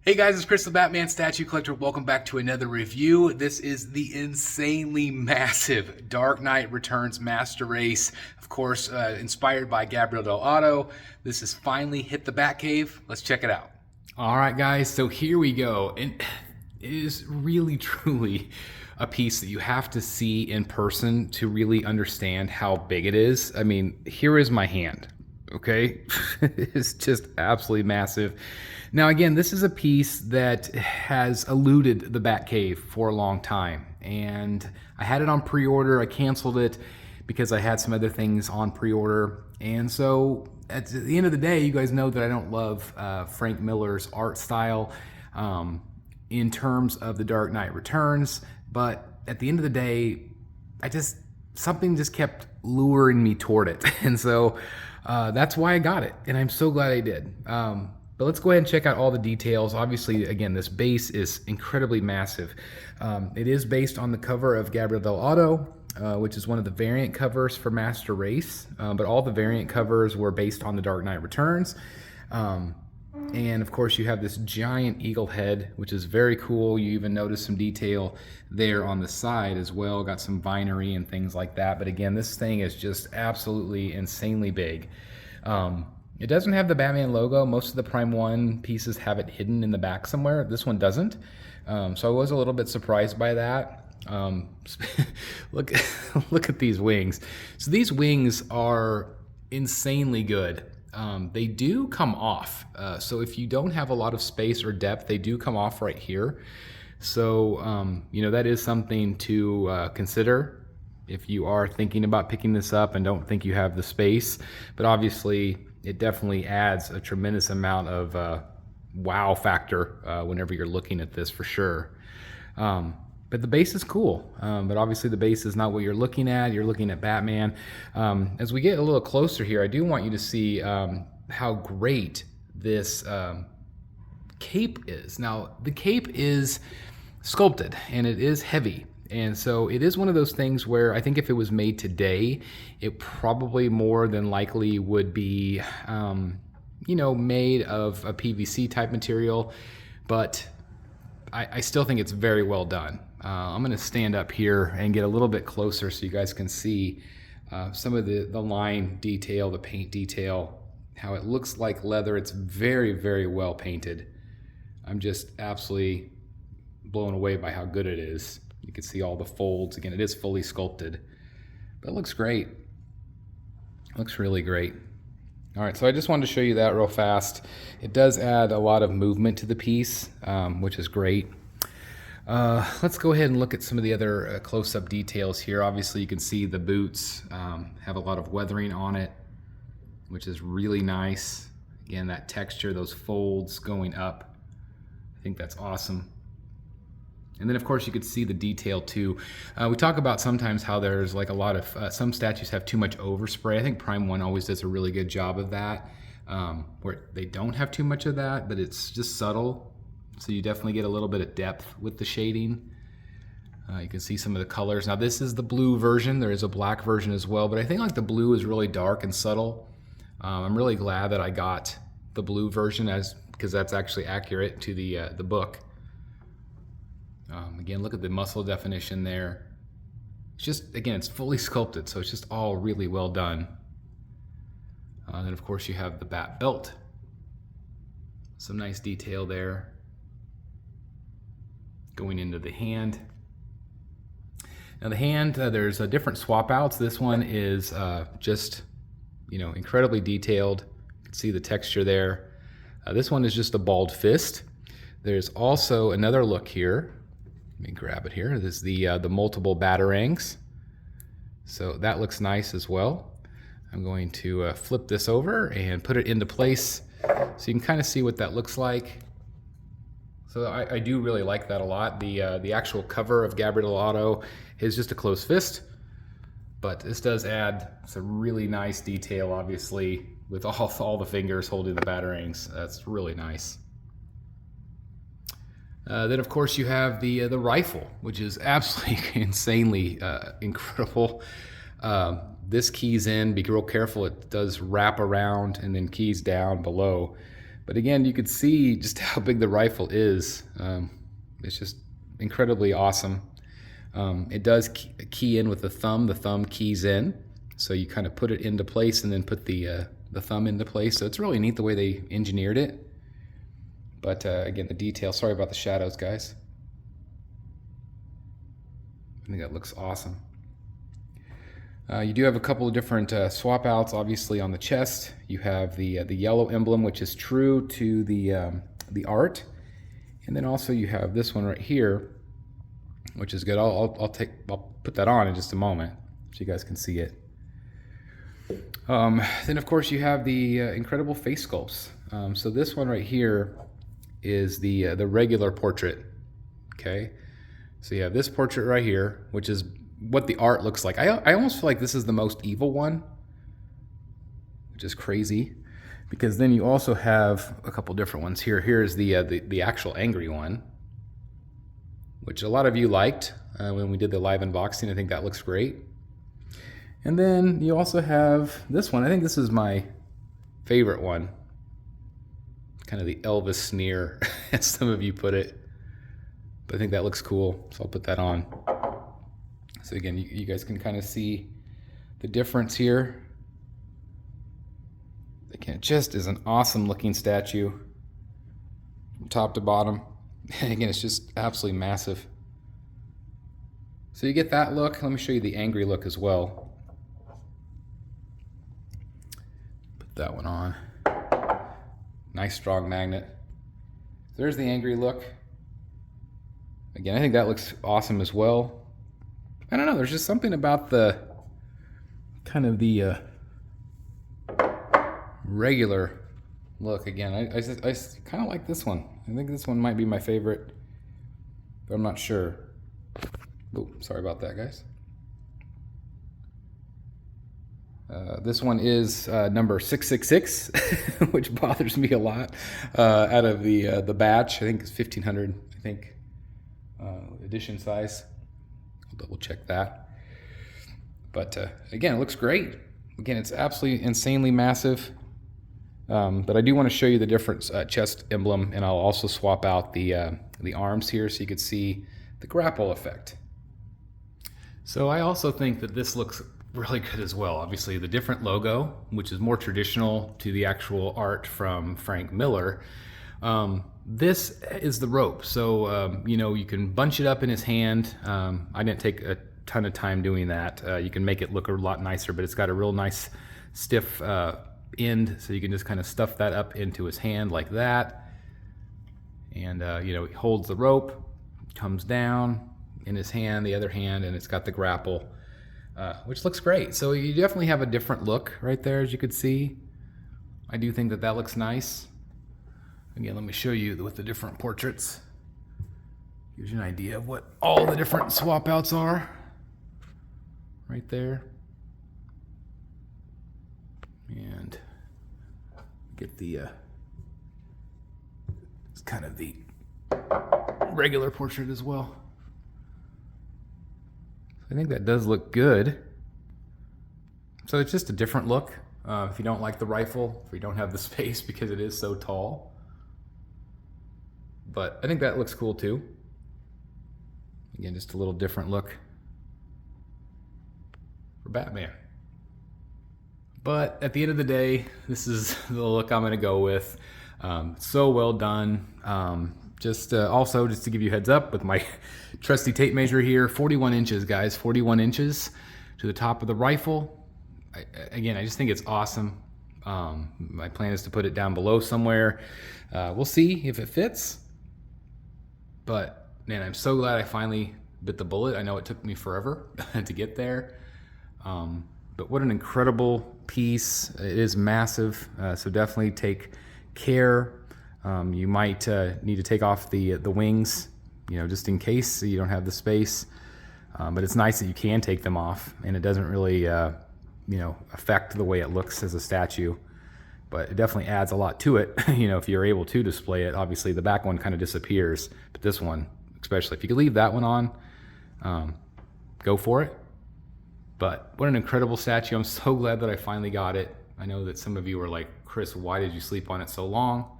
Hey guys, it's Chris the Batman Statue Collector. Welcome back to another review. This is the insanely massive Dark Knight Returns Master Race. Of course, inspired by Gabriel Del Auto. This has finally hit the Batcave. Let's check it out. All right, guys, so here we go. And it is really, truly a piece that you have to see in person to really understand how big it is. I mean, here is my hand, okay? It's just absolutely massive. Now, again, this is a piece that has eluded the Batcave for a long time. And I had it on pre-order. I canceled it because I had some other things on pre-order. And so at the end of the day, you guys know that I don't love Frank Miller's art style in terms of The Dark Knight Returns. But at the end of the day, something just kept luring me toward it. And so that's why I got it. And I'm so glad I did. But let's go ahead and check out all the details. Obviously, again, this base is incredibly massive. It is based on the cover of Gabriel Del Auto, which is one of the variant covers for Master Race. But all the variant covers were based on The Dark Knight Returns. And of course, you have this giant eagle head, which is very cool. You even notice some detail there on the side as well. Got some vinery and things like that. But again, this thing is just absolutely insanely big. It doesn't have the Batman logo. Most of the Prime 1 pieces have it hidden in the back somewhere. This one doesn't. So I was a little bit surprised by that. Look at these wings. So these wings are insanely good. They do come off. So if you don't have a lot of space or depth, they do come off right here. So, that is something to consider if you are thinking about picking this up and don't think you have the space. But obviously, it definitely adds a tremendous amount of wow factor whenever you're looking at this for sure. But the base is cool, but obviously the base is not what you're looking at. You're looking at Batman. As we get a little closer here, I do want you to see how great this cape is. Now, the cape is sculpted and it is heavy. And so it is one of those things where I think if it was made today, it probably more than likely would be, made of a PVC type material, but I still think it's very well done. I'm going to stand up here and get a little bit closer so you guys can see some of the line detail, the paint detail, how it looks like leather. It's very, very well painted. I'm just absolutely blown away by how good it is. You can see all the folds. Again, it is fully sculpted, but it looks great. It looks really great. All right, so I just wanted to show you that real fast. It does add a lot of movement to the piece, which is great. Let's go ahead and look at some of the other close-up details here. Obviously, you can see the boots have a lot of weathering on it, which is really nice. Again, that texture, those folds going up, I think that's awesome. And then, of course, you could see the detail, too. We talk about sometimes how there's like a lot of, some statues have too much overspray. I think Prime 1 always does a really good job of that, where they don't have too much of that, but it's just subtle. So you definitely get a little bit of depth with the shading. You can see some of the colors. Now, this is the blue version. There is a black version as well, but I think like the blue is really dark and subtle. I'm really glad that I got the blue version because that's actually accurate to the book. Again, look at the muscle definition there. It's just, again, it's fully sculpted, so it's just all really well done. Then, of course, you have the bat belt. Some nice detail there. Going into the hand. Now, the hand, there's different swap outs. This one is just, incredibly detailed. You can see the texture there. This one is just a bald fist. There's also another look here. Let me grab it here. This is the multiple batarangs. So that looks nice as well. I'm going to flip this over and put it into place so you can kind of see what that looks like. So I do really like that a lot. The actual cover of Gabriel Del Auto is just a closed fist, but this does add some really nice detail, obviously, with all the fingers holding the batarangs. That's really nice. Then, of course, you have the rifle, which is absolutely insanely incredible. This keys in. Be real careful. It does wrap around and then keys down below. But again, you could see just how big the rifle is. It's just incredibly awesome. It does key in with the thumb keys in. So you kind of put it into place and then put the thumb into place. So it's really neat the way they engineered it. But again, the detail, sorry about the shadows, guys. I think that looks awesome. You do have a couple of different swap outs, obviously on the chest. You have the yellow emblem, which is true to the art. And then also you have this one right here, which is good. I'll put that on in just a moment so you guys can see it. Then of course you have the incredible face sculpts. So this one right here is the regular portrait. Okay, so you have this portrait right here, which is what the art looks like. I almost feel like this is the most evil one, which is crazy, because then you also have a couple different ones here. Here's the actual angry one, which a lot of you liked when we did the live unboxing. I think that looks great. And then you also have this one. I think this is my favorite one. Kind of the Elvis sneer, as some of you put it. But I think that looks cool, so I'll put that on. So again, you guys can kind of see the difference here. Again, it just is an awesome looking statue from top to bottom. And again, it's just absolutely massive. So you get that look. Let me show you the angry look as well. Put that one on. Nice strong magnet. There's the angry look. Again, I think that looks awesome as well. I don't know, there's just something about the kind of the regular look. Again, I kind of like this one. I think this one might be my favorite, but I'm not sure. Oh, sorry about that, guys. This one is number 666, which bothers me a lot. Out of the batch, I think it's 1500. I think edition size. I'll double check that. But again, it looks great. Again, it's absolutely insanely massive. But I do want to show you the different chest emblem, and I'll also swap out the arms here so you can see the grapple effect. So I also think that this looks really good as well. Obviously the different logo, which is more traditional to the actual art from Frank Miller. This is the rope, so you know, you can bunch it up in his hand. I didn't take a ton of time doing that. You can make it look a lot nicer, but it's got a real nice stiff end, so you can just kind of stuff that up into his hand like that. And you know, he holds the rope, comes down in his hand, the other hand, and it's got the grapple, which looks great. So you definitely have a different look right there, as you could see. I do think that that looks nice. Again, let me show you with the different portraits. Gives you an idea of what all the different swap outs are right there. And get the it's kind of the regular portrait as well. I think that does look good. So it's just a different look. If you don't like the rifle, if you don't have the space because it is so tall. But I think that looks cool too. Again, just a little different look for Batman. But at the end of the day, this is the look I'm going to go with. So well done. Also, just to give you a heads up with my trusty tape measure here, 41 inches, guys, 41 inches to the top of the rifle. Again, I just think it's awesome. My plan is to put it down below somewhere. We'll see if it fits. But man, I'm so glad I finally bit the bullet. I know it took me forever to get there. But what an incredible piece. It is massive, so definitely take care. You might need to take off the wings, you know, just in case so you don't have the space. But it's nice that you can take them off, and it doesn't really, you know, affect the way it looks as a statue. But it definitely adds a lot to it, you know, if you're able to display it. Obviously, the back one kind of disappears, but this one, especially, if you could leave that one on, go for it. But what an incredible statue. I'm so glad that I finally got it. I know that some of you were like, Chris, why did you sleep on it so long?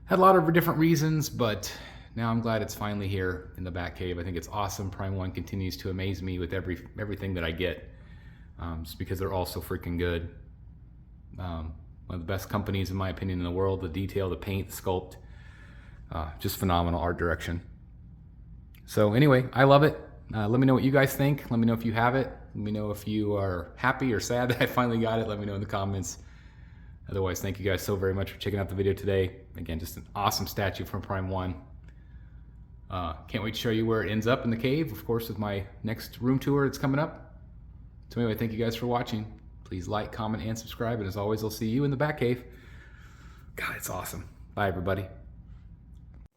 Had a lot of different reasons, but now I'm glad it's finally here in the Batcave. I think it's awesome. Prime 1 continues to amaze me with everything that I get, just because they're all so freaking good. One of the best companies, in my opinion, in the world. The detail, the paint, the sculpt, just phenomenal art direction. So anyway, I love it. Let me know what you guys think. Let me know if you have it. Let me know if you are happy or sad that I finally got it. Let me know in the comments. Otherwise, thank you guys so very much for checking out the video today. Again, just an awesome statue from Prime 1. Can't wait to show you where it ends up in the cave, of course, with my next room tour that's coming up. So anyway, thank you guys for watching. Please like, comment, and subscribe. And as always, I'll see you in the Batcave. God, it's awesome. Bye, everybody.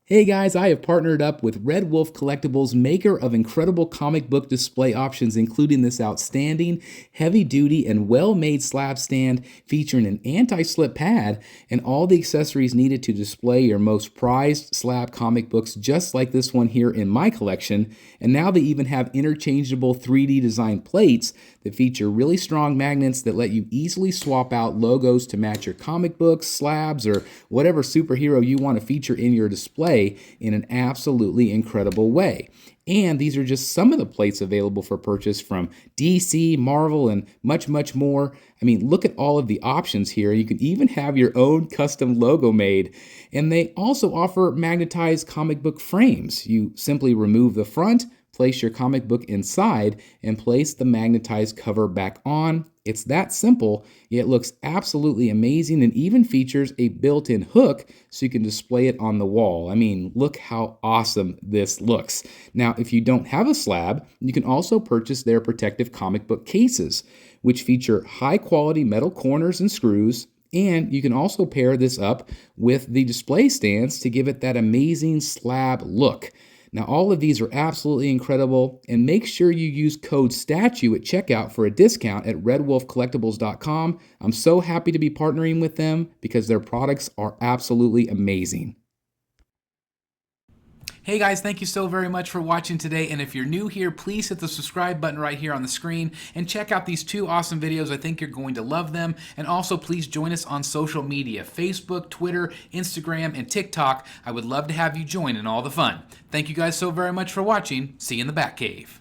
Hey guys, I have partnered up with Red Wolf Collectibles, maker of incredible comic book display options, including this outstanding, heavy-duty, and well-made slab stand featuring an anti-slip pad and all the accessories needed to display your most prized slab comic books, just like this one here in my collection. And now they even have interchangeable 3D design plates that feature really strong magnets that let you easily swap out logos to match your comic books, slabs, or whatever superhero you want to feature in your display in an absolutely incredible way. And these are just some of the plates available for purchase from DC, Marvel, and much, much more. I mean, look at all of the options here. You can even have your own custom logo made. And they also offer magnetized comic book frames. You simply remove the front, place your comic book inside, and place the magnetized cover back on. It's that simple, yet looks absolutely amazing, and even features a built-in hook so you can display it on the wall. I mean, look how awesome this looks. Now, if you don't have a slab, you can also purchase their protective comic book cases, which feature high-quality metal corners and screws. And you can also pair this up with the display stands to give it that amazing slab look. Now, all of these are absolutely incredible, and make sure you use code STATUE at checkout for a discount at redwolfcollectibles.com. I'm so happy to be partnering with them because their products are absolutely amazing. Hey guys, thank you so very much for watching today, and if you're new here, please hit the subscribe button right here on the screen and check out these two awesome videos. I think you're going to love them. And also please join us on social media: Facebook, Twitter, Instagram, and TikTok. I would love to have you join in all the fun. Thank you guys so very much for watching. See you in the Batcave.